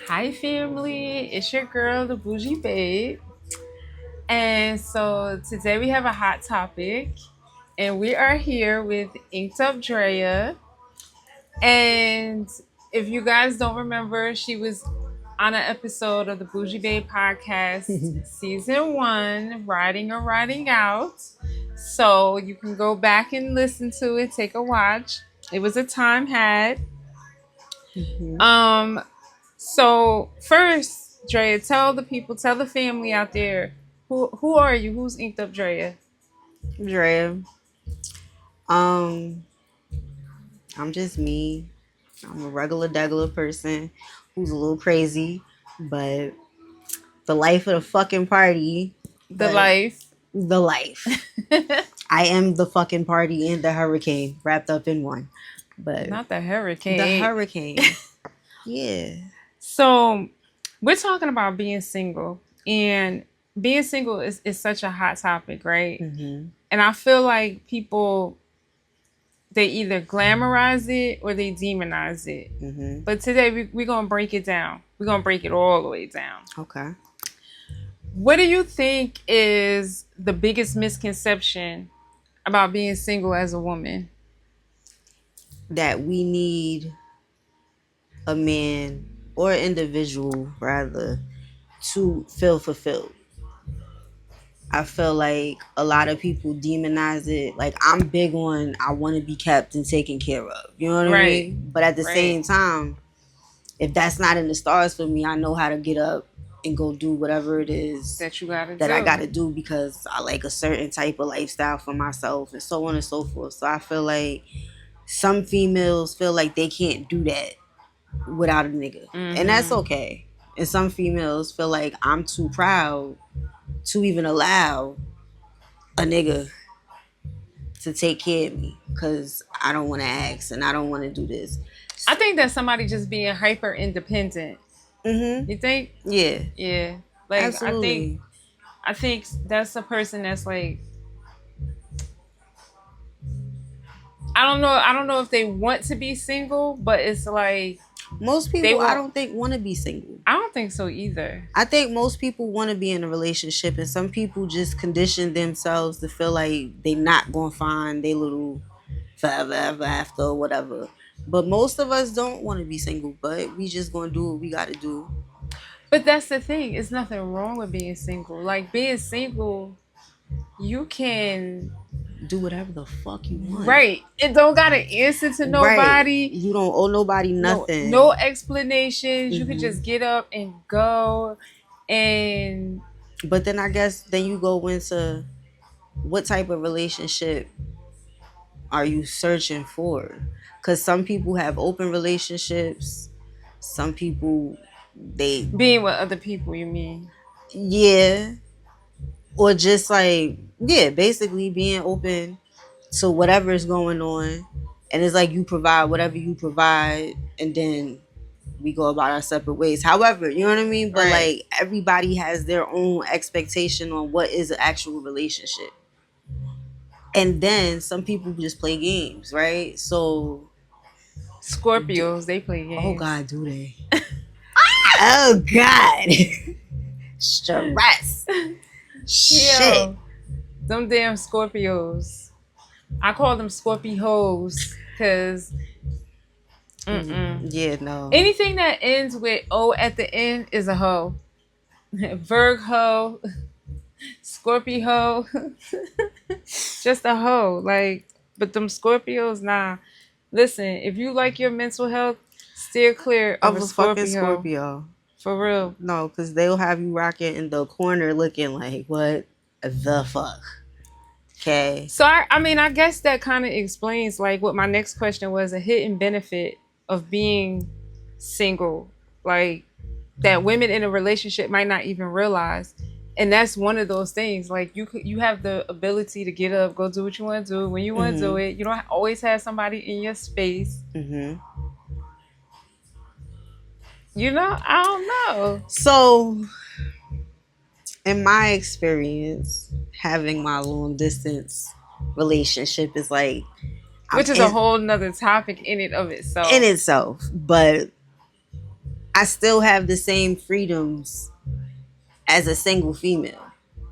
Hi, family. It's your girl, the Bougie Babe. And so today we have a hot topic, and we are here with Inked Up Drea. And if you guys don't remember, she was on an episode of the Bougie Babe podcast, season one, Riding or Riding Out. So you can go back and listen to it, take a watch. It was a time had. Mhm. So first, Drea, tell the people, tell the family out there, who are you? Who's Inked Up Drea? Drea, um, I'm just me. I'm a regular person who's a little crazy, but the life of the fucking party. The But life. the life. I am the fucking party and the hurricane wrapped up in one. But Not the hurricane. the hurricane. Yeah. So we're talking about being single, and being single is such a hot topic, right? Mm-hmm. And I feel like people, they either glamorize it or they demonize it. Mm-hmm. But today we're going to break it down. We're going to break it all the way down. Okay. What do you think is the biggest misconception about being single as a woman? That we need a man or individual rather to feel fulfilled. I feel like a lot of people demonize it. Like, I'm big on I want to be kept and taken care of. You know what I Right. mean? But at the Right. same time, if that's not in the stars for me, I know how to get up and go do whatever it is That you gotta that do. I got to do because I like a certain type of lifestyle for myself and so on and so forth. So I feel like some females feel like they can't do that without a nigga. And that's okay. And some females feel like I'm too proud to even allow a nigga to take care of me because I don't want to ask and I don't want to do this. I think that's somebody just being hyper independent. Mm-hmm. You think? Yeah. Yeah. Like Absolutely. I think that's a person that's like, I don't know if they want to be single, but it's like Most people, I don't think, want to be single. I don't think so either. I think most people want to be in a relationship, and some people just condition themselves to feel like they not going to find their little forever, ever after, or whatever. But most of us don't want to be single, but we just going to do what we got to do. But that's the thing. It's nothing wrong with being single. Like, being single, you can do whatever the fuck you want. Right. It don't gotta answer to nobody. Right. You don't owe nobody nothing. No explanations. You can just get up and go. And but then I guess then you go into what type of relationship are you searching for? Because some people have open relationships. Some people, they being with other people, you mean? Yeah. Or just like, yeah, basically being open to whatever is going on. And it's like you provide whatever you provide, and then we go about our separate ways. However, you know what I mean? But like, everybody has their own expectation on what is an actual relationship. And then some people just play games, right? So Scorpios, they play games. Oh God, do they? Oh God. Stress. Shit. Them damn Scorpios. I call them Scorpios because yeah, no. Anything that ends with O at the end is a hoe. Virgo, Scorpio, just a hoe. Like, but them Scorpios, nah. Listen, if you like your mental health, steer clear of a fucking Scorpio. For real. No, because they'll have you rocking in the corner looking like, what the fuck? Okay. So, I guess that kind of explains, like, what my next question was, a hidden benefit of being single. Like, that women in a relationship might not even realize. And that's one of those things. Like, you have the ability to get up, go do what you want to do when you want to do it. You don't always have somebody in your space. You know, I don't know. So, in my experience, having my long distance relationship is like, which is a whole nother topic in it of itself. In itself, but I still have the same freedoms as a single female.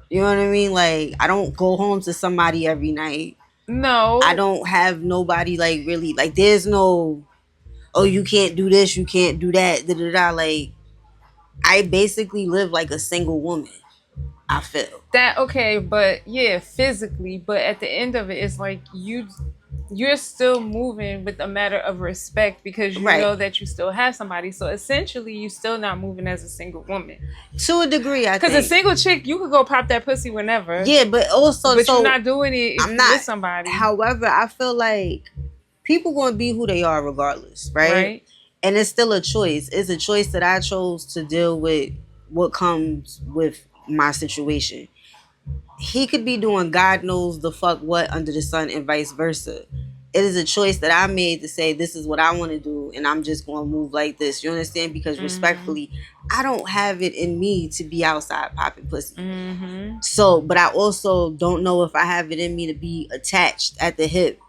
You know what I mean? Like, I don't go home to somebody every night. I No, don't have nobody like really like. There's no, oh, you can't do this, you can't do that. Da da da. Like, I basically live like a single woman. I feel that okay, but yeah, physically, but at the end of it, it's like you're still moving with a matter of respect because you right know that you still have somebody. So essentially, you still not moving as a single woman. to a degree. I Because a think. single chick, you could go pop that pussy whenever, Yeah, but also but you're so not doing it if I'm you with not. somebody, However, I feel like people gonna be who they are regardless, right? right? And it's still a choice. It's a choice that I chose to deal with what comes with my situation. He could be doing God knows the fuck what under the sun and vice versa. It is a choice that I made to say this is what I want to do and I'm just going to move like this. You understand? Because Mm-hmm. respectfully, I don't have it in me to be outside popping pussy. Mm-hmm. So, but I also don't know if I have it in me to be attached at the hip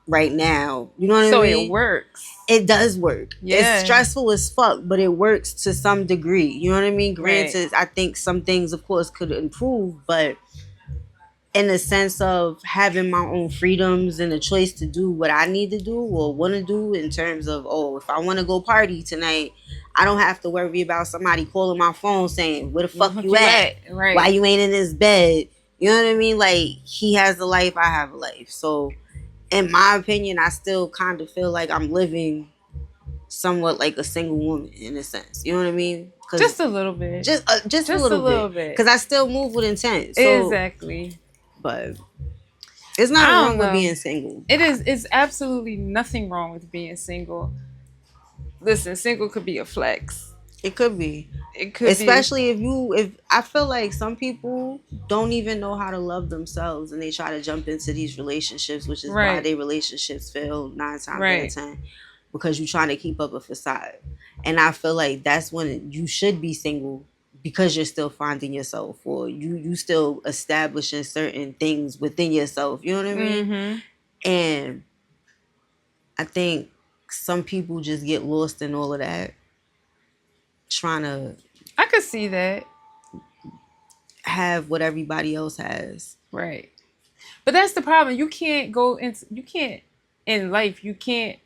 right now. You know what I So it mean? works. It does work. It's Yeah. stressful as fuck, but it works to some degree. You know what I mean? Right. Granted, I think some things, of course, could improve, but in the sense of having my own freedoms and a choice to do what I need to do or want to do in terms of, oh, if I want to go party tonight, I don't have to worry about somebody calling my phone saying, where the Where the fuck fuck you you at? at? Why Right. you ain't in this bed? You know what I mean? Like, he has a life, I have a life. So, in my opinion, I still kind of feel like I'm living somewhat like a single woman in a sense. You know what I mean? Because Just a little bit. just a Just a little little bit. bit. Because I still move with intent. So, Exactly. but it's I nothing don't wrong with know. being single. It is. It's absolutely nothing wrong with being single. Listen, single could be a flex. It could be. It could be. Especially if I feel like some people don't even know how to love themselves and they try to jump into these relationships, which is why Right. their relationships fail 9 times out of Right. 10 because you're trying to keep up a facade. And I feel like that's when you should be single because you're still finding yourself or you still establishing certain things within yourself. You know what I mean? Mm-hmm. And I think some people just get lost in all of that, trying to I could see that. have what everybody else has. Right. But that's the problem. You can't go into. You can't in life. You can't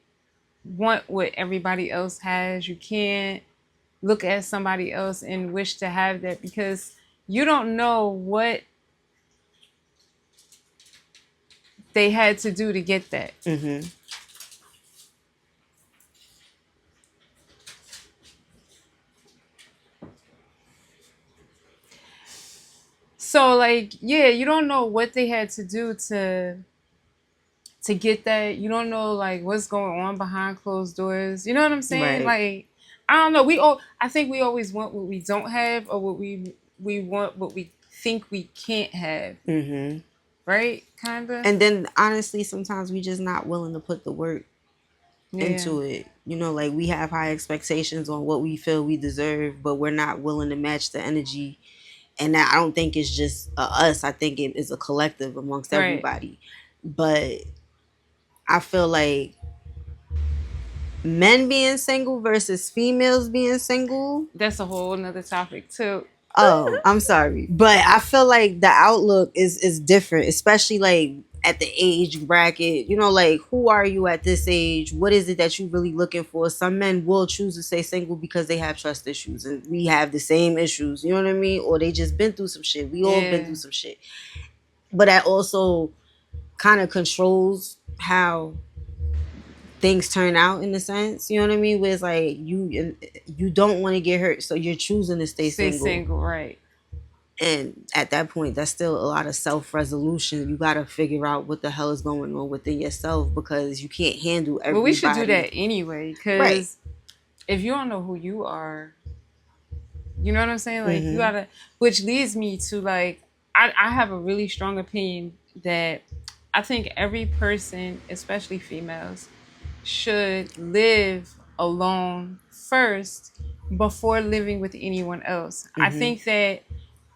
want what everybody else has. You can't look at somebody else and wish to have that because you don't know what they had to do to get that. Hmm. So like, yeah, you don't know what they had to do to get that. You don't know like what's going on behind closed doors. You know what I'm saying? Right. Like, I don't know. I think we always want what we don't have or what we want what we think we can't have. Hmm. Right? Kinda. And then honestly, sometimes we just not willing to put the work Yeah. into it. You know, like we have high expectations on what we feel we deserve, but we're not willing to match the energy. And that I don't think it's just us. I think it is a collective amongst Right. everybody. But I feel like men being single versus females being single. That's a whole nother topic too. Oh, I'm sorry, but I feel like the outlook is different, especially like at the age bracket. You know, like who are you at this age? What is it that you really looking for? Some men will choose to stay single because they have trust issues, and we have the same issues. You know what I mean? Or they just been through some shit. We all been Yeah. through some shit, but that also kind of controls how things turn out in a sense. You know what I mean? Where it's like you don't want to get hurt, so you're choosing to stay Stay single. single, right. And at that point, that's still a lot of self resolution. You got to figure out what the hell is going on within yourself because you can't handle But we should do everybody. that anyway, Right. because if you don't know who you are, you know what I'm saying? Like, you Mm-hmm. gotta, which leads me to like, I have a really strong opinion that I think every person, especially females, should live alone first before living with anyone else. I Mm-hmm. think that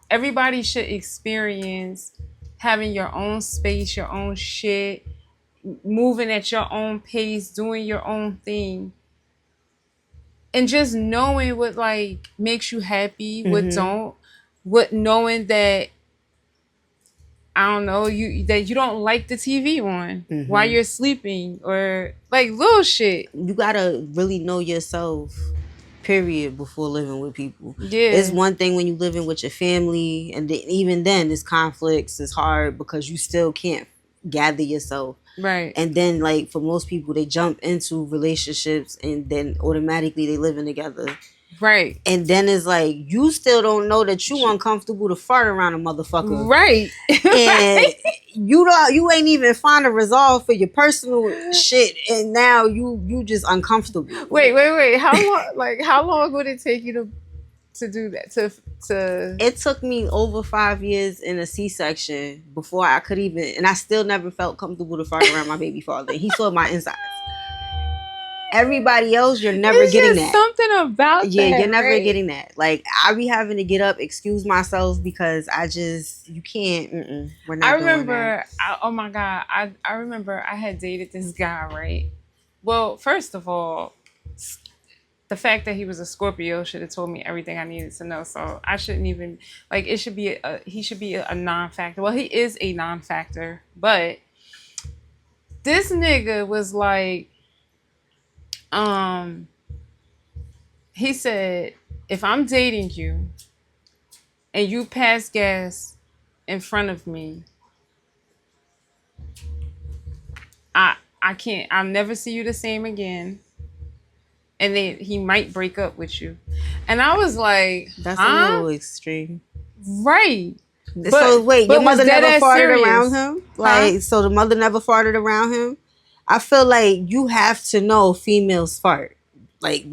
everybody should experience having your own space, your own shit, moving at your own pace, doing your own thing and just knowing what like makes you happy, what Mm-hmm. don't, what knowing that I don't know, you don't like the TV on while Mm-hmm. you're sleeping or like little shit. You gotta really know yourself, period, before living with people. It's Yeah. one thing when you living with your family, and even then, it's conflicts. It's hard because you still can't gather yourself. Right. And then, like for most people, they jump into relationships and then automatically they living together. Right. And then it's like you still don't know that you uncomfortable to fart around a motherfucker, Right. and you ain't even find a resolve for your personal shit, and now you just uncomfortable. Wait. How long would it take you to do that? To It took me over 5 years in a C-section before I could even, and I still never felt comfortable to fart around my baby father. He saw my insides. Everybody else, you're never it's getting just that. something about Yeah, that, you're never right? getting that. Like I be having to get up, excuse myself because you can't. We're not I doing that. remember, oh my God, I remember I had dated this guy, right? Well, first of all, the fact that he was a Scorpio should have told me everything I needed to know. So I shouldn't even, like, it should be, he should be a non factor. Well, he is a non factor, but this nigga was like, um, he said, if I'm dating you and you pass gas in front of me, I can't, I'll never see you the same again. And then he might break up with you. And I was like, That's a huh? little extreme. Right. So wait, your But was mother dead never ass farted serious. around him? Huh? Like, so the mother never farted around him? I feel like you have to know females fart. Like,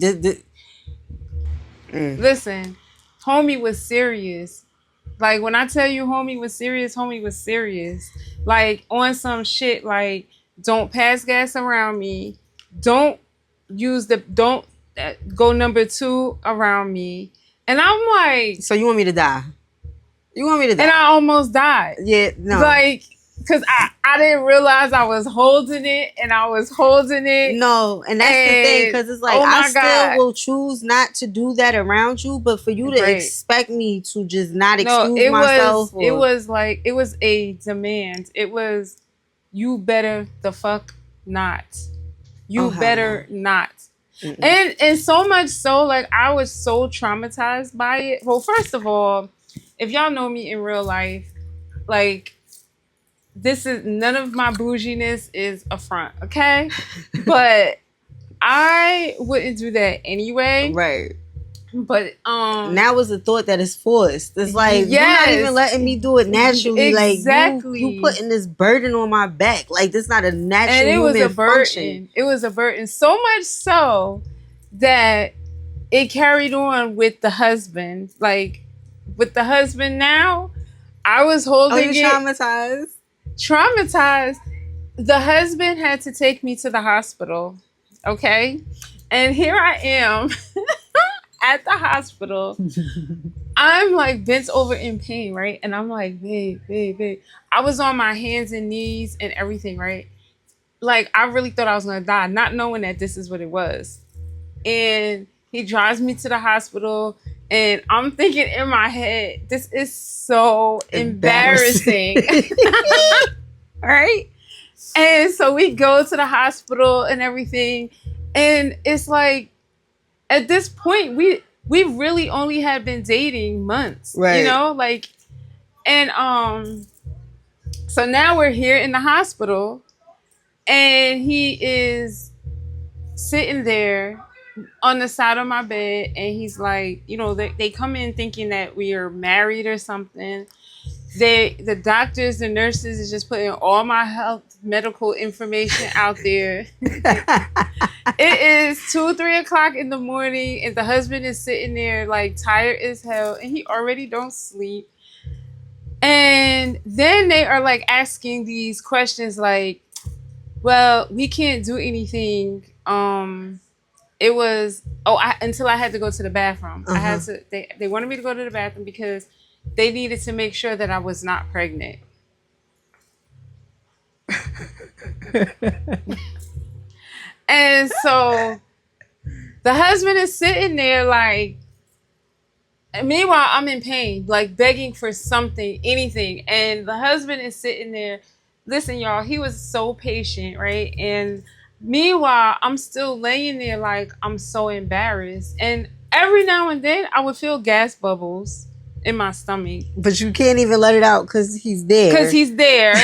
Listen, homie was serious. Like when I tell you homie was serious, homie was serious. Like on some shit like don't pass gas around me. Don't don't go number 2 around me. And I'm like, so you want me to die? You want me to die? and I almost died. Yeah, no. Like, because I didn't realize I was holding it and I was holding it. No, and that's the thing, because it's like, oh I my still God. will choose not to do that around you, but for you to Right. expect me to just not No, excuse myself. it was like, it was a demand. It was, you better the fuck not. You Oh, hell better no. not. And so much so, like, I was so traumatized by it. Well, first of all, if y'all know me in real life, like, this is, none of my bouginess is a front, okay? But I wouldn't do that anyway. Right. But now it's a thought that is forced. It's like, yes, you're not even letting me do it naturally. Exactly. Like you putting this burden on my back. Like this not a natural and it human was a burden. function. It was a burden. So much so that it carried on with the husband. Like with the husband now, I was holding you traumatized? Traumatized. The husband had to take me to the hospital. Okay? And here I am at the hospital. I'm like bent over in pain, right? And I'm like, babe. I was on my hands and knees and everything, right? Like, I really thought I was going to die, not knowing that this is what it was. And he drives me to the hospital, and I'm thinking in my head, this is so embarrassing. Right? And so we go to the hospital and everything. And it's like, at this point, we really only had been dating months. Right. You know? Like, and so now we're here in the hospital, and he is sitting there on the side of my bed, and he's like, you know, they come in thinking that we are married or something. The doctors, the nurses is just putting all my health medical information out there. It is 2, 3 o'clock in the morning, and the husband is sitting there like tired as hell, and he already don't sleep. And then they are like asking these questions like, well, we can't do anything. It was until I had to go to the bathroom. I had to. They wanted me to go to the bathroom because they needed to make sure that I was not pregnant. And so The husband is sitting there like, meanwhile, I'm in pain, like begging for something, anything. And the husband is sitting there. Listen, y'all, he was so patient, right? And meanwhile, I'm still laying there like I'm so embarrassed. And every now and then, I would feel gas bubbles in my stomach. But you can't even let it out because he's there. Because he's there.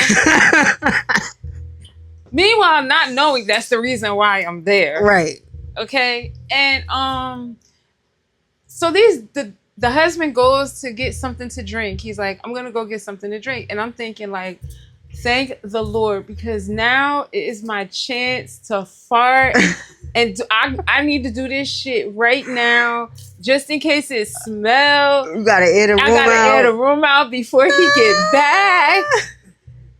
Meanwhile, not knowing that's the reason why I'm there. Right. Okay. And so the husband goes to get something to drink. He's like, I'm gonna go get something to drink. And I'm thinking like, thank the Lord, because now it is my chance to fart. And I need to do this shit right now, just in case it smells. You gotta air the room out. I gotta air the room out before he get back.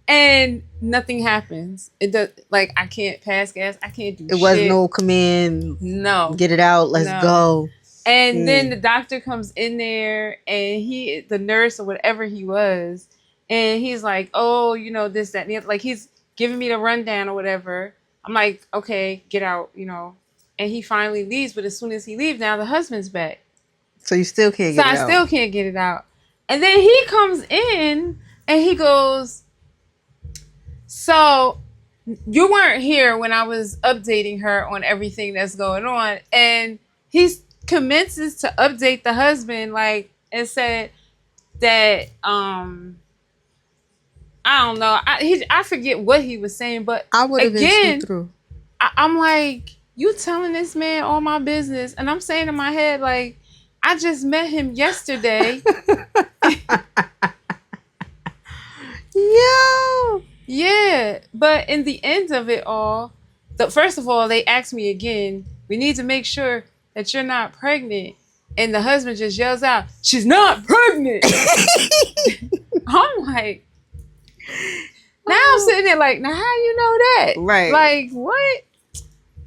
And nothing happens. It does, like, I can't pass gas. I can't do shit. It was no command. No. Get it out. Let's go. And then the doctor comes in there, and the nurse or whatever he was, and he's like, oh, you know, this, that, and the other. Like, he's giving me the rundown or whatever. I'm like, okay, get out, you know. And he finally leaves, but as soon as he leaves, now the husband's back. So you still can't get it out. So I still can't get it out. And then he comes in, and he goes, so you weren't here when I was updating her on everything that's going on. And he commences to update the husband, like, and said that, I don't know. I forget what he was saying, but I would have been through. I'm like, you telling this man all my business, and I'm saying in my head, like, I just met him yesterday. Yo. Yeah, but in the end of it all, first of all, they asked me again, we need to make sure that you're not pregnant. And the husband just yells out, she's not pregnant. I'm like, now I'm sitting there like, now how you know that? Right. Like, what?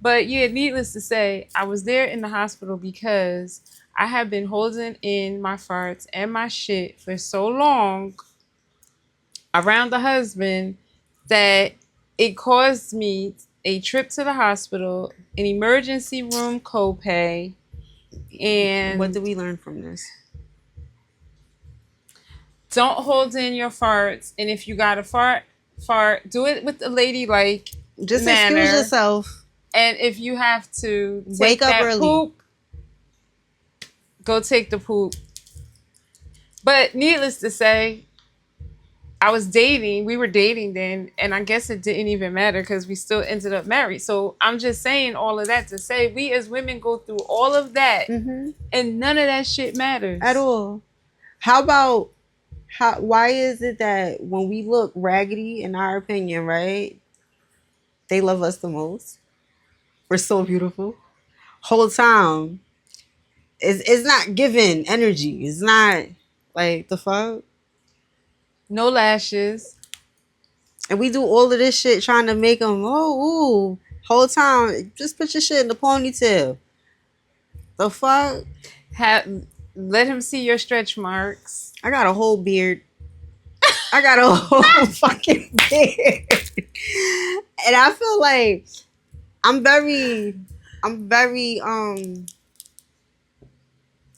But yeah, needless to say, I was there in the hospital because I have been holding in my farts and my shit for so long around the husband that it caused me a trip to the hospital, an emergency room copay, and what did we learn from this? Don't hold in your farts, and if you got to fart, do it with a ladylike just manner. Excuse yourself. And if you have to wake up early, poop, go take the poop. But needless to say, we were dating then, and I guess it didn't even matter because we still ended up married. So I'm just saying all of that to say we as women go through all of that, and none of that shit matters. At all. Why is it that when we look raggedy, in our opinion, right, they love us the most? We're so beautiful. Whole time, it's not giving energy. It's not like the fuck. No lashes. And we do all of this shit trying to make them, whole time, just put your shit in the ponytail. The fuck? Let him see your stretch marks. I got a whole beard. I got a whole fucking beard. And I feel like I'm very,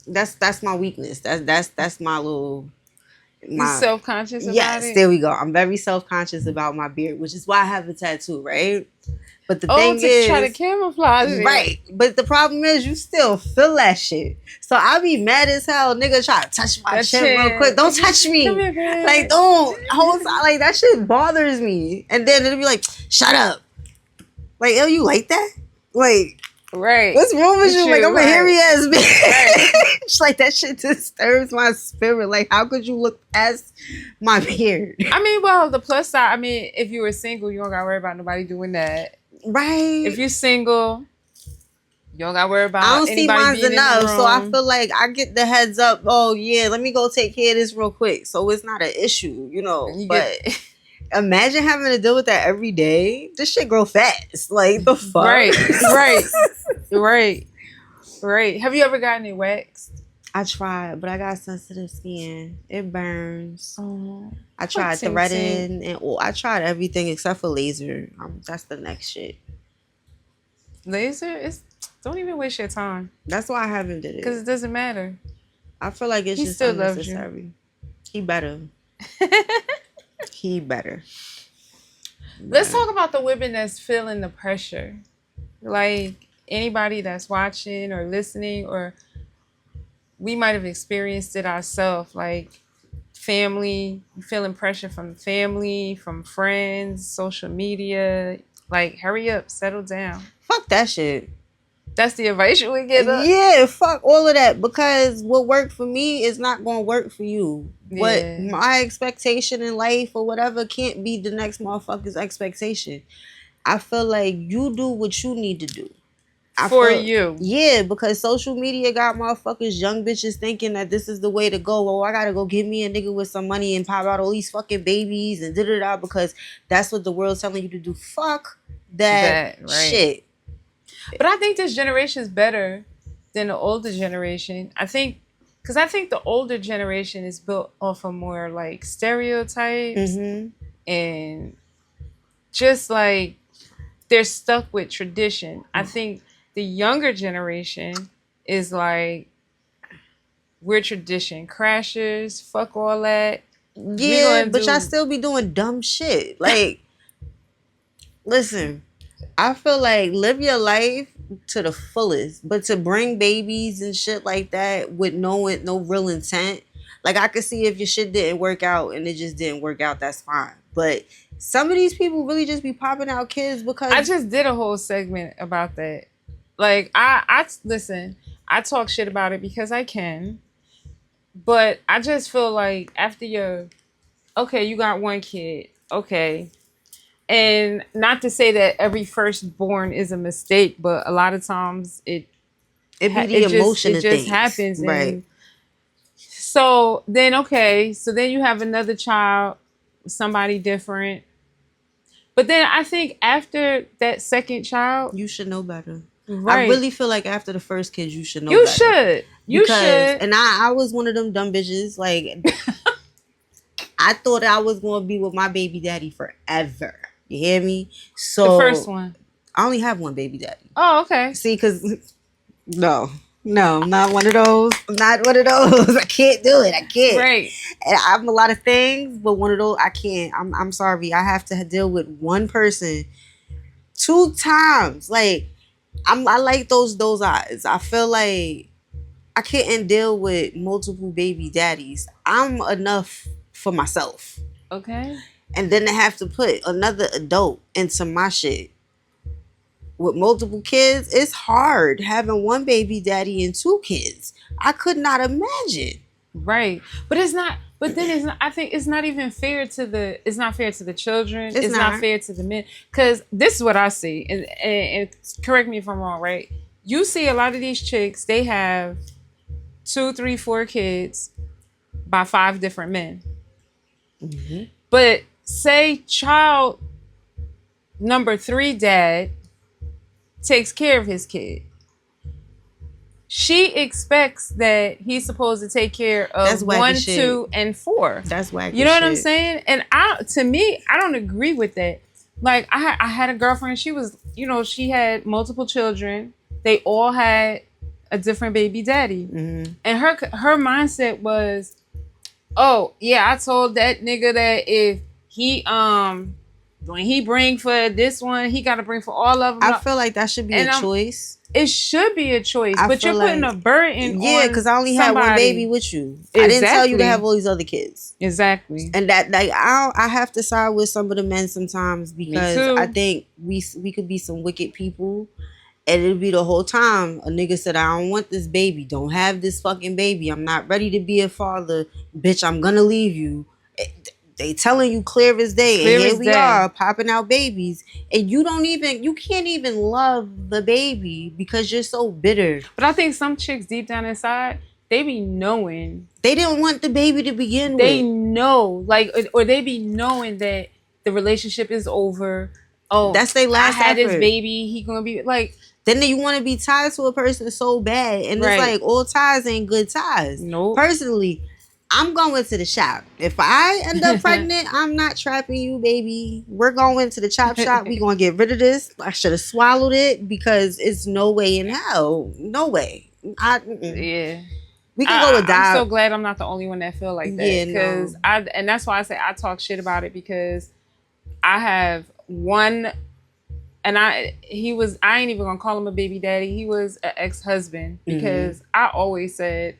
that's my weakness. That's my little... You self-conscious about it? Yes, there we go. I'm very self-conscious about my beard, which is why I have a tattoo, right? But the thing is, try to camouflage it. Right. But the problem is you still feel that shit. So I be mad as hell, nigga, try to touch my chin real quick. Don't touch me. Come here, girl. Like, don't. Like, that shit bothers me. And then it'll be like, shut up. Like, yo, you like that? Like, right. What's wrong with you? Like, I'm a hairy ass bitch. Right. It's like, that shit disturbs my spirit. Like, how could you look past my beard? I mean, well, the plus side, if you were single, you don't gotta worry about nobody doing that. Right. If you're single, you don't gotta worry about I don't anybody see mine's being enough, in the room. so I feel like I get the heads up. Oh yeah, let me go take care of this real quick. So it's not an issue, you know. Imagine having to deal with that every day. This shit grow fast. Like the fuck. Right. Have you ever gotten it waxed? I tried, but I got sensitive skin. It burns. Oh, I tried threading and I tried everything except for laser. That's the next shit. Laser is Don't even waste your time. That's why I haven't did Because it. it doesn't matter. I feel like it's He just still loves you. unnecessary. He better. He better. Let's talk about the women that's feeling the pressure. Like anybody that's watching or listening, or we might have experienced it ourselves. Like family, feeling pressure from family, from friends, social media. Like, hurry up, settle down. Fuck that shit. That's the advice you would give up? Yeah, fuck all of that. Because what worked for me is not going to work for you. What my expectation in life or whatever can't be the next motherfucker's expectation. I feel like you do what you need to do. You. Yeah, because social media got motherfuckers, young bitches thinking that this is the way to go. Oh, I gotta go get me a nigga with some money and pop out all these fucking babies and da-da-da, because that's what the world's telling you to do. Fuck that right. Shit. But I think this generation is better than the older generation. I think the older generation is built off of more like stereotypes and just like they're stuck with tradition. I think the younger generation is like, we're tradition crashers. Fuck all that. Yeah, but y'all still be doing dumb shit. Like, listen, I feel like live your life to the fullest, but to bring babies and shit like that with no real intent. Like, I could see if your shit didn't work out and it just didn't work out, that's fine. But some of these people really just be popping out kids because... I just did a whole segment about that. Like, I listen, I talk shit about it because I can. But I just feel like after okay, you got one kid. Okay. And not to say that every firstborn is a mistake, but a lot of times it be the emotion it just happens. Right. And so then, so then you have another child, somebody different. But then I think after that second child, you should know better. Right. I really feel like after the first kid, you should know better. You should. And I was one of them dumb bitches. Like, I thought I was going to be with my baby daddy forever. You hear me? So the first one. I only have one baby daddy. Oh, okay. See, because no, I'm not one of those. I'm not one of those. I can't do it. I can't. Right. And I'm a lot of things, but one of those I can't. I'm sorry. I have to deal with one person 2 times. Like, I like those eyes. I feel like I can't deal with multiple baby daddies. I'm enough for myself. Okay. And then to have to put another adult into my shit with multiple kids, it's hard having one baby daddy and 2 kids. I could not imagine. Right. But it's not, but then it's not, I think it's not even fair to it's not fair to the children. It's not fair to the men. Because this is what I see. And correct me if I'm wrong, right? You see a lot of these chicks, they have 2, 3, 4 kids by 5 different men. Mm-hmm. But say child number 3 dad takes care of his kid. She expects that he's supposed to take care of 1, 2, and 4. That's wacky. You know what I'm saying? And to me, I don't agree with that. Like, I had a girlfriend. She was, she had multiple children. They all had a different baby daddy. Mm-hmm. And her mindset was, oh yeah, I told that nigga that if he when he bring for this one, he got to bring for all of them. I feel like that should be a choice. It should be a choice, but you're putting a burden on because I only had one baby with you. Exactly. I didn't tell you to have all these other kids. Exactly. And that, like, I have to side with some of the men sometimes because I think we could be some wicked people. And it'll be the whole time a nigga said, I don't want this baby. Don't have this fucking baby. I'm not ready to be a father. Bitch, I'm gonna leave you. They telling you clear as day. And here we are popping out babies. And you can't even love the baby because you're so bitter. But I think some chicks deep down inside, they be knowing. They didn't want the baby to begin with. They know. Like, or they be knowing that the relationship is over. Oh, that's their last I had effort. This baby. He gonna be like... Then you want to be tied to a person so bad. And it's like, all ties ain't good ties. Nope. Personally, I'm going to the shop. If I end up pregnant, I'm not trapping you, baby. We're going to the chop shop. We gonna get rid of this. I should have swallowed it because it's no way in hell. No way. Yeah. We can go with I'm that. so glad I'm not the only one that feel like that. Yeah, Because no. and that's why I say I talk shit about it, because I have one, and I ain't even gonna call him a baby daddy. He was an ex-husband, because I always said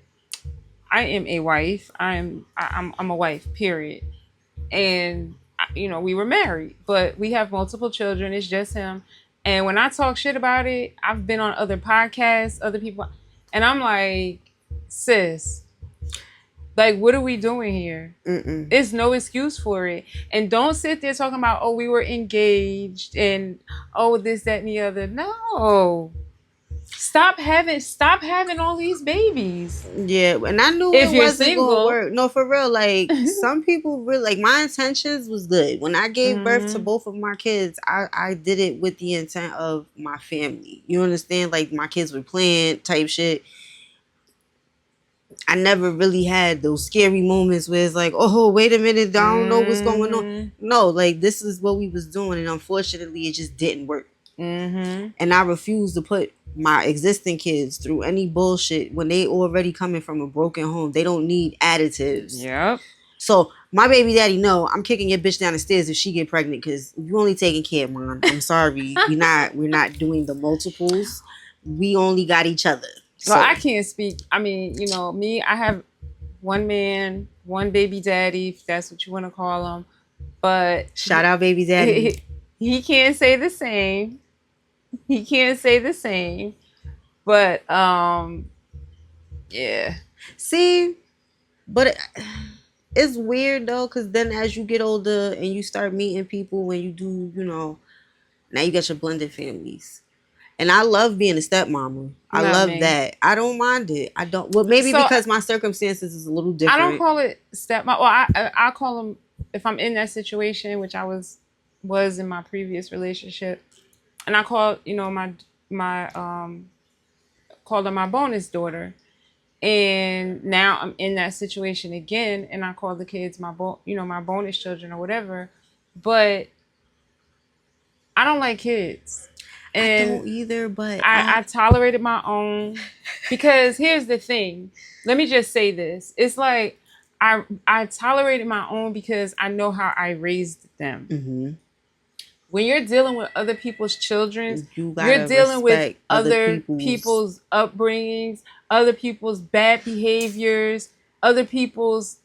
I am a wife. I'm a wife, period. And we were married, but we have multiple children. It's just him. And when I talk shit about it, I've been on other podcasts, other people, and I'm like, sis, like, what are we doing here? There's no excuse for it. And don't sit there talking about, oh, we were engaged and oh, this, that, and the other. No. Stop having all these babies. Yeah, and I knew If it you're wasn't single, gonna work. No, for real. Like some people really, like, my intentions was good. When I gave birth to both of my kids, I did it with the intent of my family. You understand? Like my kids were playing type shit. I never really had those scary moments where it's like, oh, wait a minute, I don't know what's going on. No, like this is what we was doing, and unfortunately, it just didn't work. And I refuse to put my existing kids through any bullshit when they already coming from a broken home. They don't need additives. Yep. So my baby daddy, no, I'm kicking your bitch down the stairs if she get pregnant, because you only taking care of mom. I'm sorry, we're not doing the multiples. We only got each other. So I can't speak. I mean, me, I have one man, one baby daddy, if that's what you want to call him. But shout out baby daddy. He can't say the same. He can't say the same. But yeah. See, but it's weird though, because then as you get older and you start meeting people, when you do, now you got your blended families. And I love being a stepmama. I love that. I don't mind it. I don't. Well, maybe because my circumstances is a little different. I don't call it stepmama. Well, I call them, if I'm in that situation, which I was in my previous relationship, and I called called her my bonus daughter, and now I'm in that situation again, and I call the kids my bonus children or whatever, but I don't like kids. And I don't either, but I tolerated my own, because here's the thing. Let me just say this. It's like I tolerated my own because I know how I raised them. When you're dealing with other people's children, you're dealing with other people's upbringings, other people's bad behaviors, other people's,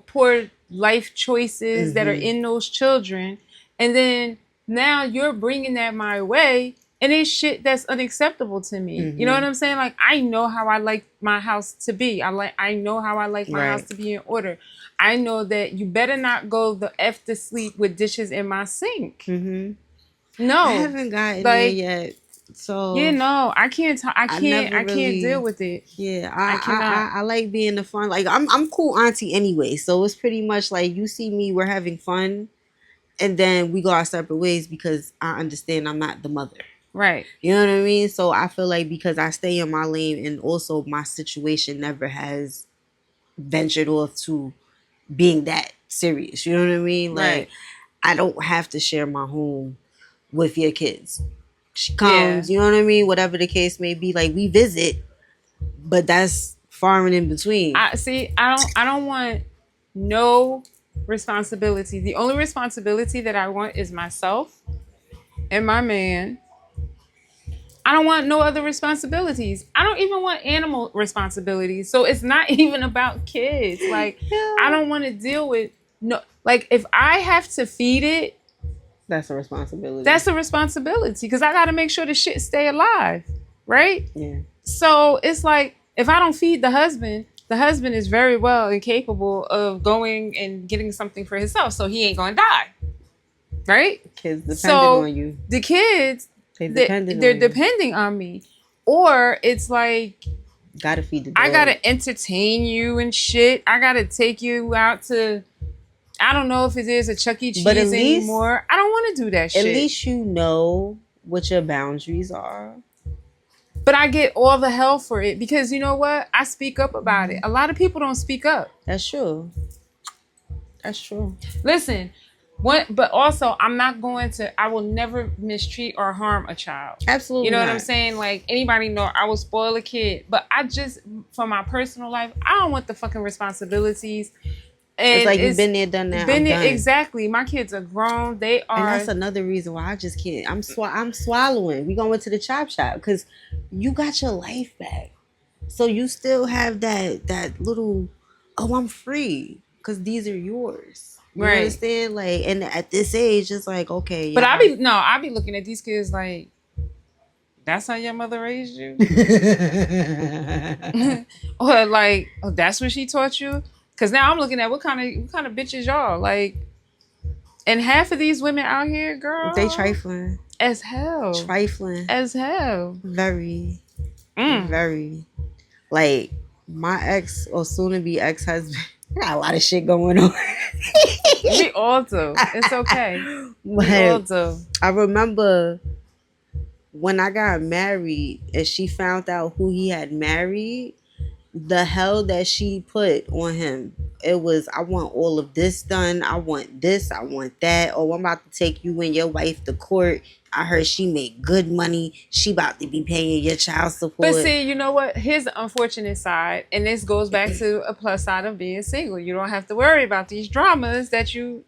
poor life choices that are in those children. And then now you're bringing that my way. And it's shit that's unacceptable to me. You know what I'm saying? Like, I know how I like my house to be. I know how I like my house to be in order. I know that you better not go the F to sleep with dishes in my sink. No. I haven't gotten there yet. So I can't deal with it. Yeah, I like being the fun. Like I'm cool auntie anyway. So it's pretty much like you see me, we're having fun, and then we go our separate ways because I understand I'm not the mother. Right. You know what I mean? So I feel like because I stay in my lane, and also my situation never has ventured off to being that serious. You know what I mean? Like, I don't have to share my home with your kids. She comes, you know what I mean? Whatever the case may be. Like, we visit, but that's far and in between. I don't want no responsibility. The only responsibility that I want is myself and my man. I don't want no other responsibilities. I don't even want animal responsibilities. So it's not even about kids. Like, I don't want to deal with like, if I have to feed it, that's a responsibility. That's a responsibility, because I got to make sure the shit stay alive, right? Yeah. So it's like, if I don't feed the husband is very well and capable of going and getting something for himself, so he ain't gonna die, right? Kids depending on you. The kids, they're depending on me. Or it's like, gotta feed the dog. I gotta entertain you and shit. I gotta take you out to, I don't know if it is a Chuck E. Cheese anymore. I don't want to do that shit. At least you know what your boundaries are. But I get all the hell for it because you know what? I speak up about it. A lot of people don't speak up. That's true. That's true. Listen, but also I'm not going to. I will never mistreat or harm a child. Absolutely, you know not. what I'm saying? Like anybody know, I will spoil a kid, but I just for my personal life, I don't want the fucking responsibilities. And it's like you've been there, done that. Been there, exactly. My kids are grown. They are, and that's another reason why I just can't. I'm swallowing. We going to the chop shop because you got your life back, so you still have that little. Oh, I'm free because these are yours. You right. understand? Like, and at this age, it's like okay. But I be looking at these kids like, that's how your mother raised you, or like, oh, that's what she taught you. Because now I'm looking at what kind of bitches y'all like, and half of these women out here, girl, they trifling as hell, as hell, very, very. Like my ex or soon to be ex-husband, got a lot of shit going on. We all do. It's okay. We all do. I remember when I got married and she found out who he had married. The hell that she put on him. It was, I want all of this done. I want this. I want that. Oh, I'm about to take you and your wife to court. I heard she made good money. She about to be paying your child support. But see, you know what? Here's the unfortunate side. And this goes back to a plus side of being single. You don't have to worry about these dramas that you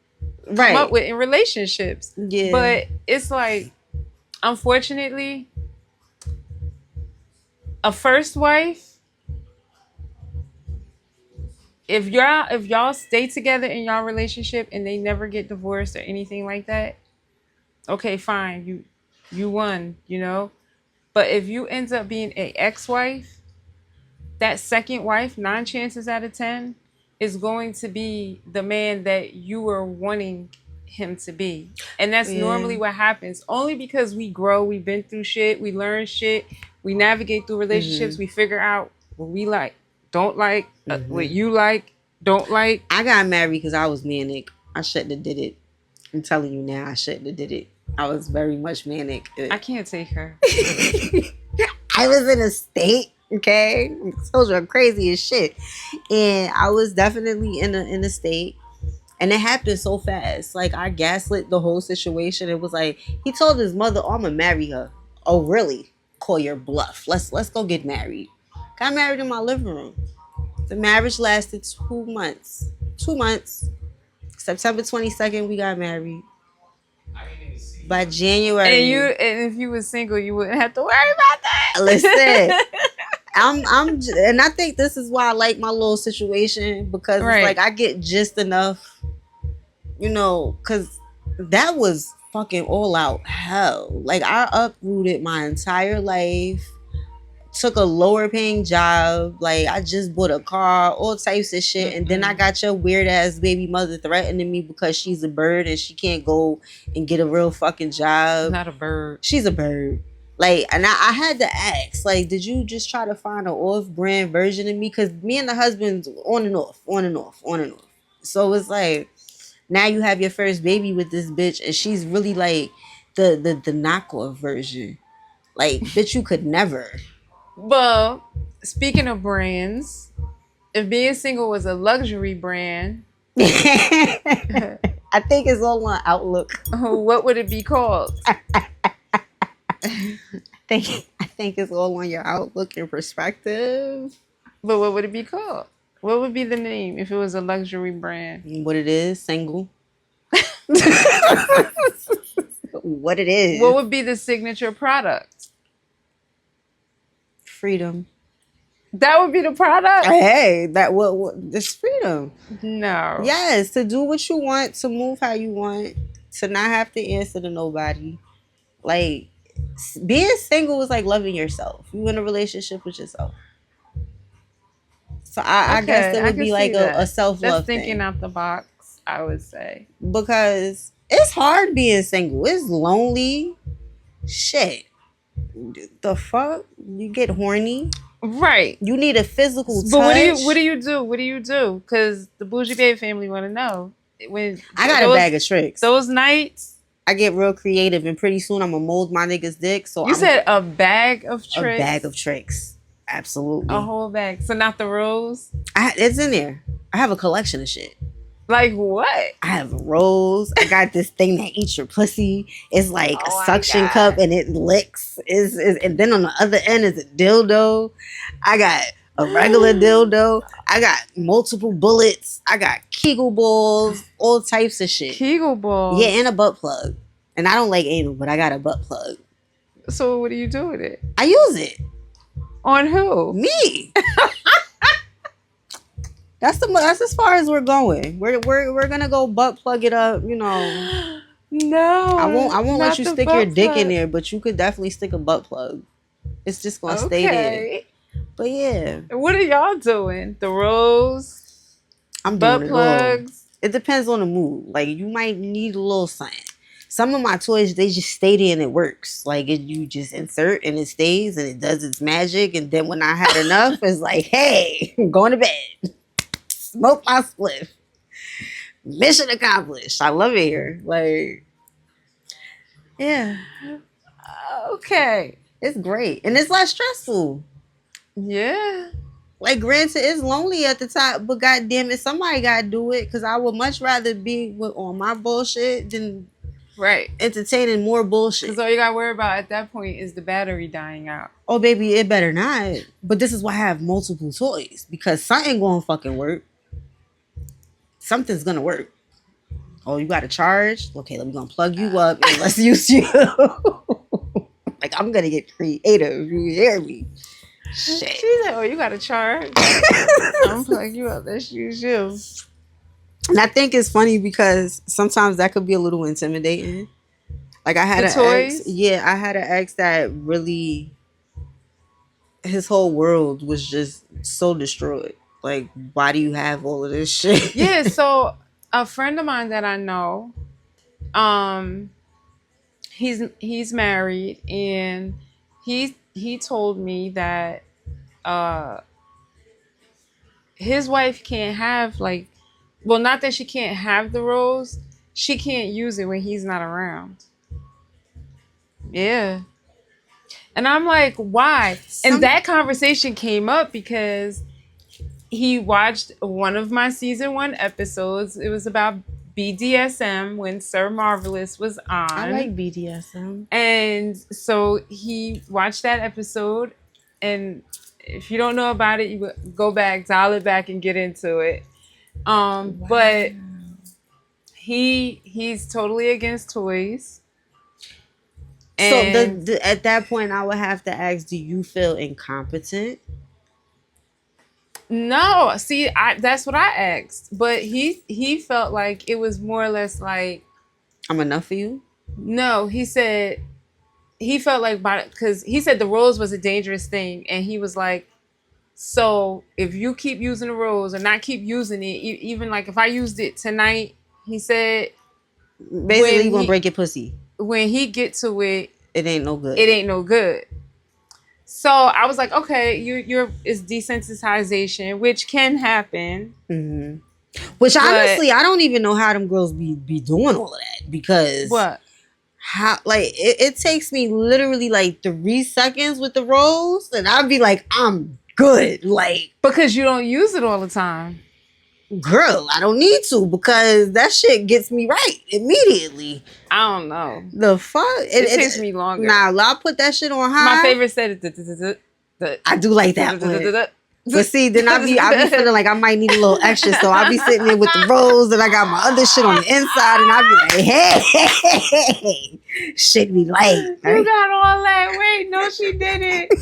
come up with in relationships. Yeah. But it's like, unfortunately, a first wife, if y'all stay together in y'all relationship and they never get divorced or anything like that, okay, fine, you won, you know. But if you end up being an ex-wife, that second wife, 9 chances out of 10, is going to be the man that you were wanting him to be. And that's normally what happens. Only because we grow, we've been through shit, we learn shit, we navigate through relationships, we figure out what we like, don't like, what you like, don't like. I got married because I was manic. I shouldn't have did it. I'm telling you now, I shouldn't have did it. I was very much manic. I can't take her. I was in a state, okay? Those were crazy as shit. And I was definitely in a state. And it happened so fast. Like, I gaslit the whole situation. It was like, he told his mother, oh, I'm going to marry her. Oh, really? Call your bluff. Let's go get married. Got married in my living room. The marriage lasted 2 months. 2 months. September 22nd, we got married. By January. And if you were single, you wouldn't have to worry about that. Listen, and I think this is why I like my little situation because it's like I get just enough, you know, because that was fucking all out hell. Like I uprooted my entire life. Took a lower paying job, like I just bought a car, all types of shit, and then I got your weird ass baby mother threatening me because she's a bird and she can't go and get a real fucking job. Not a bird. She's a bird. Like, and I had to ask, like, did you just try to find an off-brand version of me? Because me and the husband's on and off. So it's like, now you have your first baby with this bitch, and she's really like the knockoff version. Like, bitch, you could never. Well, speaking of brands, if being single was a luxury brand, I think it's all on Outlook. What would it be called? I think it's all on your outlook and perspective. But what would it be called? What would be the name if it was a luxury brand? What it is, single. What it is. What would be the signature product? Freedom. That would be the product? Hey, that what this freedom. No. Yes, to do what you want, to move how you want, to not have to answer to nobody. Like, being single is like loving yourself. You in a relationship with yourself. So I guess it would be like a self-love thing. That's thinking out the box, I would say. Because it's hard being single. It's lonely. Shit. The fuck? You get horny. Right. You need a physical touch. But what do you do? Because the Bougie Babe family want to know. When I got a bag of tricks. Those nights. I get real creative, and pretty soon I'm gonna mold my nigga's dick. So You I'm said a bag of a tricks? bag of tricks. A Absolutely. whole bag. So not the rolls? It's in there. I have a collection of shit. Like what? I have a rose. I got this thing that eats your pussy. It's like a Oh my suction God. cup and it licks. And then on the other end is a dildo. I got a regular dildo. I got multiple bullets. I got Kegel balls, all types of shit. Kegel balls? Yeah, and a butt plug. And I don't like anal, but I got a butt plug. So what do you do with it? I use it. On who? Me. That's as far as we're going. We're gonna go butt plug it up, you know. No. I won't let you the stick your butt dick plug. in there, but you could definitely stick a butt plug. It's just gonna stay there. But yeah, What are y'all doing? The rolls? I'm Butt doing it all. plugs? It depends on the mood. Like you might need a little something. Some of my toys, they just stay there and it works. Like you just insert and it stays and it does its magic. And then when I had enough, it's like, hey, I'm going to bed. Smoke my spliff. Mission accomplished. I love it here. Like, yeah, Okay. it's great. And it's less stressful. Yeah. Like, granted, it's lonely at the top, but goddamn it, somebody gotta do it. Cause I would much rather be on my bullshit than Right. entertaining more bullshit. Because all you got to worry about at that point is the battery dying out. Oh, baby, it better not. But this is why I have multiple toys. Because something gonna fucking work. Something's gonna work. Oh, you got to charge? Okay, let me gonna plug you up and let's use you. Like, I'm gonna get creative. You hear me? Shit. She said, oh, you got to charge. I'm plug you up. Let's use you. And I think it's funny because sometimes that could be a little intimidating. Like I had The an toys? ex, yeah, I had an ex that really, his whole world was just so destroyed. Like, why do you have all of this shit? Yeah, so a friend of mine that I know, he's married, and he told me that his wife can't have, like, well, not that she can't have the rose, she can't use it when he's not around. Yeah. And I'm like, why? And that conversation came up because he watched one of my season 1 episodes. It was about BDSM when Sir Marvelous was on. I like BDSM. And so he watched that episode, and if you don't know about it, you go back, dial it back, and get into it. Wow. But he's totally against toys. And So at that point, I would have to ask: do you feel incompetent? no, see, that's what I asked. But he felt like it was more or less like, I'm enough for you. no, he said he felt like, because he said the rose was a dangerous thing, and he was like, so if you keep using the rose or not keep using it, even like if I used it tonight, he said, Basically, you gonna break your pussy. when he get to it, It ain't no good. it ain't no good. So I was like, okay, it's desensitization, which can happen. Mm-hmm. Which honestly, I don't even know how them girls be doing all of that, because What? how, like, it takes me literally like 3 seconds with the rose, and I'd be like, I'm good. Like, Because you don't use it all the time. girl, I don't need to, because that shit gets me right immediately. I don't know. The fuck? It takes me longer. Nah, I'll put that shit on high. My favorite set is I do like that one. But see, then I be feeling like I might need a little extra, so I be sitting there with the rose, and I got my other shit on the inside, and I be like, hey, shit be like, You got all that. Wait, no, she didn't.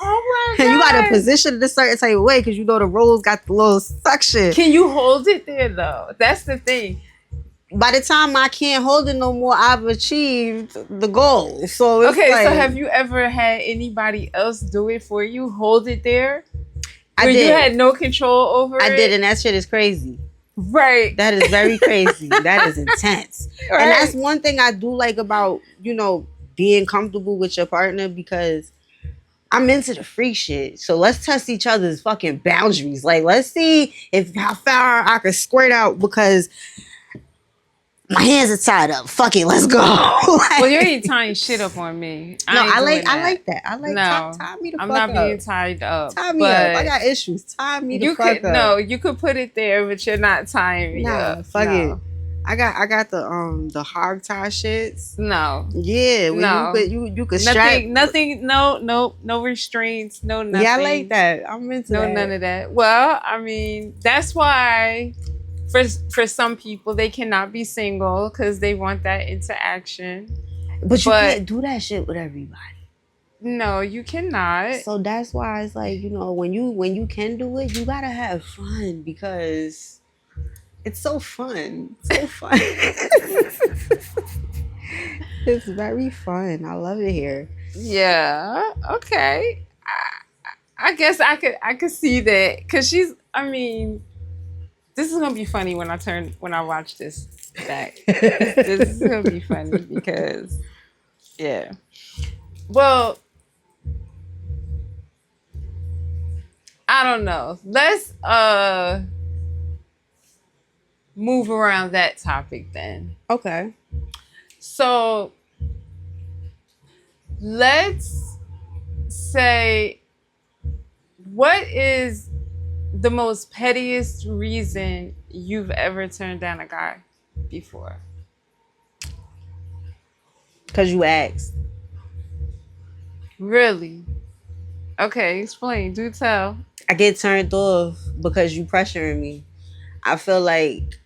Oh my god! You got to position it a certain type of way, because you know the rose got the little suction. Can you hold it there though? That's the thing. By the time I can't hold it no more, I've achieved the goal. So it's Okay, like, so have you ever had anybody else do it for you? Hold it there? I Where did. you had no control over it? I did, and that shit is crazy. Right. That is very crazy. That is intense. Right. And that's one thing I do like about, being comfortable with your partner, because I'm into the freak shit. So let's test each other's fucking boundaries. Like, let's see how far I can squirt out, because my hands are tied up. Fuck it, let's go. Well, you Like, ain't tying shit up on me. no, I ain't doing I that. like that. I like No, tie me the I'm fuck not up. being tied up. Tie me up. I But got issues. Tie me the you fuck could up. no, you could put it there, but you're not tying me Nah, up. fuck it. No, I got the hog tie shits. no, Yeah, when no. you could strap. Nothing. No restraints. No Yeah, I like nothing. that. I'm into No, that. none of that. Well, I mean, that's why for some people they cannot be single because they want that interaction. But you But can't do that shit with everybody. no, you cannot. So that's why it's like, when you can do it, you gotta have fun because it's so fun. So fun. It's very fun. I love it here. Yeah. Okay. I guess I could see that because she's. I mean, this is gonna be funny when I watch this back. This is gonna be funny because yeah. Well, I don't know. Let's move around that topic then. Okay. So let's say, what is the most pettiest reason you've ever turned down a guy before? Because you asked. Really? Okay, explain. Do tell. I get turned off because you pressuring me. I feel like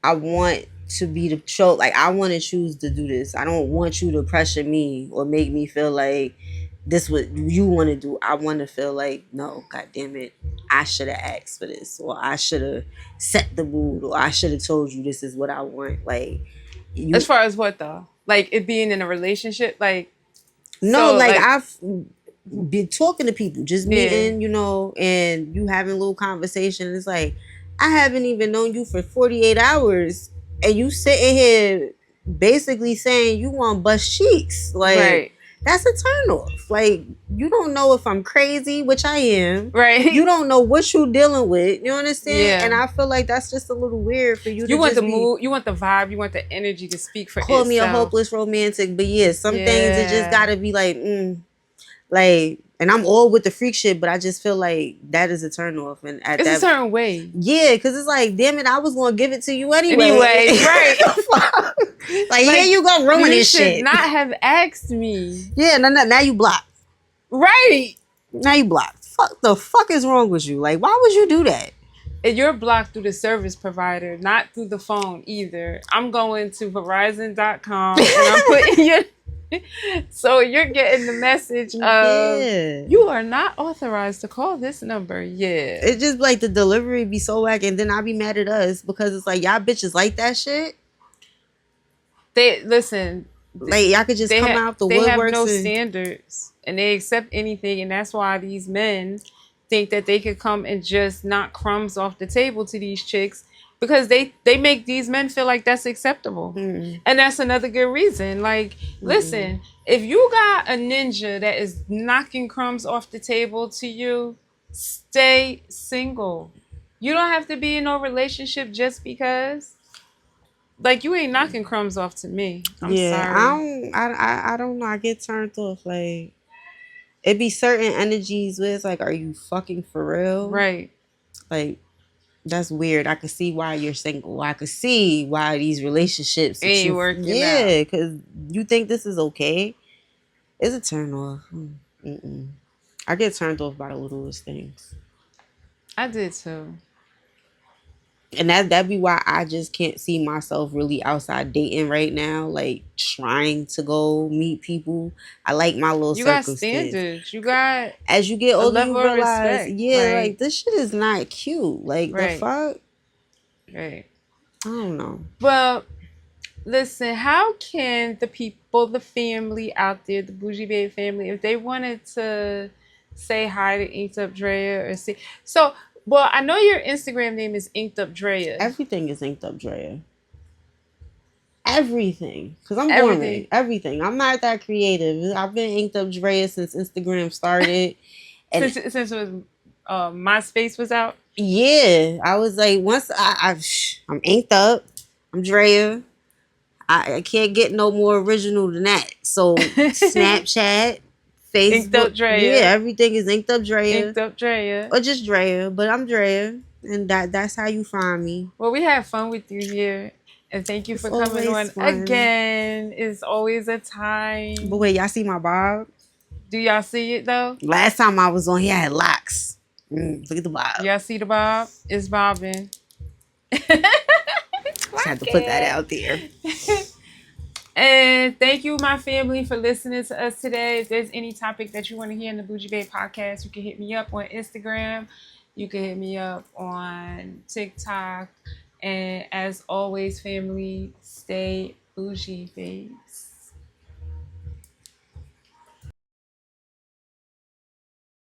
I want to be the show. Like, I want to choose to do this. I don't want you to pressure me or make me feel like this what you want to do. I want to feel like, no, god damn it, I should have asked for this, or I should have set the mood, or I should have told you this is what I want. Like, you. As far as what though? Like it being in a relationship? Like No, so, like I've been talking to people, just Yeah. meeting, and you having a little conversation. It's like, I haven't even known you for 48 hours, and you sitting here basically saying you want bust cheeks. Like, right. that's a turn off. Like, you don't know if I'm crazy, which I am. Right. You don't know what you dealing with. You understand? Yeah. And I feel like that's just a little weird for you to You want just the mood, you want the vibe, you want the energy to speak for call itself. me a hopeless romantic. But yeah, some things it just gotta be like, like, and I'm all with the freak shit, but I just feel like that is a turn off. And It's a certain way. Yeah, because it's like, damn it, I was gonna give it to you anyway. Right. Like, here you go, ruin this shit. You should not have asked me. Yeah, now you blocked. Right. Now you blocked. The fuck is wrong with you? Like, why would you do that? And you're blocked through the service provider, not through the phone either. I'm going to Verizon.com and I'm putting your... So you're getting the message of you are not authorized to call this number. Yeah. It's just like the delivery be so whack, and then I be mad at us because it's like, y'all bitches like that shit. They listen. Like, y'all could just come out the woodworks. They have no standards, and they accept anything, and that's why these men think that they could come and just knock crumbs off the table to these chicks, because they make these men feel like that's acceptable. And that's another good reason. Like, listen, if you got a ninja that is knocking crumbs off the table to you, stay single. You don't have to be in no relationship just because. Like, you ain't knocking crumbs off to me. I'm sorry. I don't know. I get turned off. Like, it be certain energies where it's like, are you fucking for real? Right. Like, that's weird. I could see why you're single. I could see why these relationships ain't working out. Yeah, because you think this is okay. It's a turn off. I get turned off by the littlest things. I did too. And that be why I just can't see myself really outside dating right now, like trying to go meet people. I like my little You got circumstance. standards. You got As you get older, you realize, respect. like, this shit is not cute. Like, the fuck? Right. I don't know. Well, listen, how can the people, the family out there, the Bougie Babe family, if they wanted to say hi to Inked Up Drea or see... So... Well, I know your Instagram name is Inked Up Drea. Everything is Inked Up Drea. Everything. Because I'm boring. Everything. I'm not that creative. I've been Inked Up Drea since Instagram started. And since it was MySpace was out? Yeah. I was like, once I'm inked up, I'm Drea. I can't get no more original than that. So Snapchat, Inked up Facebook, yeah, Drea. everything is Inked Up Drea Inked up Drea. or just Drea, but I'm Drea, and that's how you find me. Well, we had fun with you here. And thank you It's for coming always on fun. again. It's always a But time. wait, y'all see my bob? Do y'all see it though? Last time I was on here, I had locks. Look at the bob. Y'all see the bob? It's bobbing. Just had Clock to put that it. out there. And thank you, my family, for listening to us today. If there's any topic that you want to hear in the Bougie Babe podcast, you can hit me up on Instagram. You can hit me up on TikTok. And as always, family, stay bougie, babes.